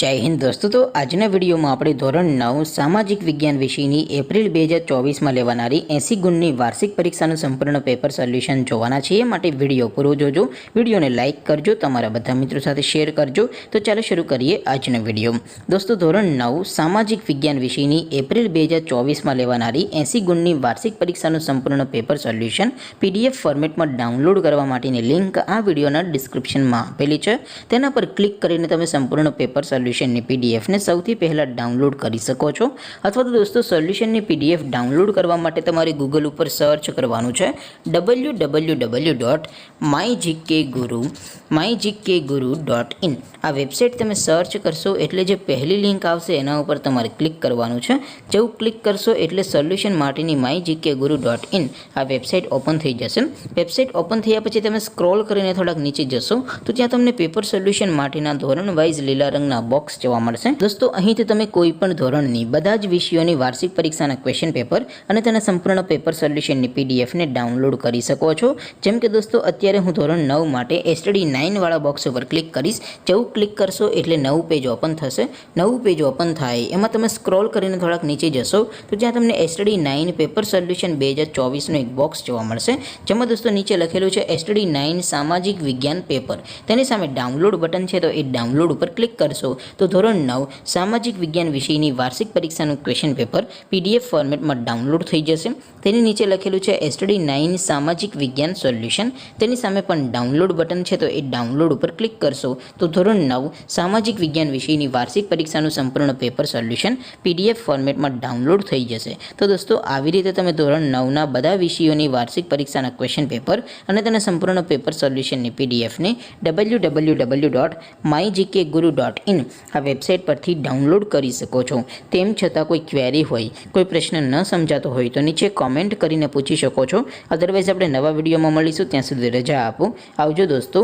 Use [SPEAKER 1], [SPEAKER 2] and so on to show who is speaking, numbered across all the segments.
[SPEAKER 1] जय हिंद दोस्तों। तो आजना वीडियो में આપણે ધોરણ 9 સામાજિક વિજ્ઞાન વિષયની એપ્રિલ 2024 માં લેવાનારી 80 ગુણની વાર્ષિક પરીક્ષાનું સંપૂર્ણ પેપર સોલ્યુશન જોવાના છે। એ માટે વિડિયો પૂરો જોજો, વિડિયોને લાઈક કરજો, તમારા બધા મિત્રો સાથે શેર કરજો। તો ચાલો શરૂ કરીએ આજનો વિડિયો। દોસ્તો ધોરણ 9 સામાજિક વિજ્ઞાન વિષયની એપ્રિલ 2024 માં લેવાનારી 80 ગુણની વાર્ષિક પરીક્ષાનું સંપૂર્ણ પેપર સોલ્યુશન PDF ફોર્મેટમાં ડાઉનલોડ કરવા માટેની લિંક આ વિડિયોના ડિસ્ક્રિપ્શનમાં આપેલી છે। તેના પર ક્લિક કરીને તમે સંપૂર્ણ પેપર સોલ્યુશનની PDF ને સૌથી પહેલા ડાઉનલોડ કરી શકો છો। અથવા તો દોસ્તો સોલ્યુશનની PDF ડાઉનલોડ કરવા માટે તમારે ગૂગલ ઉપર સર્ચ કરવાનું છે www.mygkguru.in। આ વેબસાઇટ તમે સર્ચ કરશો એટલે જે પહેલી લિંક આવશે એના ઉપર તમારે ક્લિક કરવાનું છે। જેવું ક્લિક કરશો એટલે સોલ્યુશન માટેની mygkguru.in આ વેબસાઇટ ઓપન થઈ જશે। વેબસાઇટ ઓપન થયા પછી તમે સ્ક્રોલ કરીને થોડાક નીચે જશો તો ત્યાં તમને પેપર સોલ્યુશન માટેના ધોરણ વાઇઝ લીલા રંગના બોક્સ જોવા મળશે। દોસ્તો અહીંથી તમે કોઈ પણ ધોરણની બધા જ વિષયોની વાર્ષિક પરીક્ષાના ક્વેશ્ચન પેપર અને તેના સંપૂર્ણ પેપર સોલ્યુશનની PDF ને ડાઉનલોડ કરી શકો છો। જેમ કે દોસ્તો અત્યારે હું ધોરણ 9 માટે STD 9 વાળા બોક્સ ઉપર ક્લિક કરીશ। જેવું ક્લિક કરશો એટલે નવું પેજ ઓપન થશે। નવું પેજ ઓપન થાય એમાં તમે સ્ક્રોલ કરીને થોડાક નીચે જશો તો ત્યાં તમને STD 9 પેપર સોલ્યુશન 2024 નું એક બોક્સ જોવા મળશે। જેમાં દોસ્તો નીચે લખેલું છે STD 9 સામાજિક વિજ્ઞાન પેપર। તેની સામે ડાઉનલોડ બટન છે, તો એ ડાઉનલોડ ઉપર ક્લિક કરશો તો ધોરણ 9 સામાજિક વિજ્ઞાન વિષયની વાર્ષિક પરીક્ષાનું ક્વેશ્ચન પેપર PDF ફોર્મેટમાં ડાઉનલોડ થઈ જશે। તેની નીચે લખેલું છે STD 9 સામાજિક વિજ્ઞાન સોલ્યુશન। તેની સામે પણ ડાઉનલોડ બટન છે, તો એ ડાઉનલોડ ઉપર ક્લિક કરશો તો ધોરણ 9 સામાજિક વિજ્ઞાન વિષયની વાર્ષિક પરીક્ષાનું સંપૂર્ણ પેપર સોલ્યુશન PDF ફોર્મેટમાં ડાઉનલોડ થઈ જશે। તો દોસ્તો આવી રીતે તમે ધોરણ 9ના બધા વિષયોની વાર્ષિક પરીક્ષાના ક્વેશ્ચન પેપર અને તેના સંપૂર્ણ પેપર સોલ્યુશનની PDF ને www.mygkguru.in આ વેબસાઇટ પરથી ડાઉનલોડ કરી શકો છો। તેમ છતાં કોઈ ક્વેરી હોય, કોઈ પ્રશ્ન ન સમજાતો હોય તો નીચે કોમેન્ટ કરીને પૂછી શકો છો। અધરવાઇઝ આપણે નવા વિડીયોમાં મળીશું, ત્યાં સુધી રજા આપો। આવજો દોસ્તો।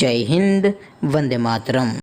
[SPEAKER 1] જય હિન્દ, વંદે માતરમ।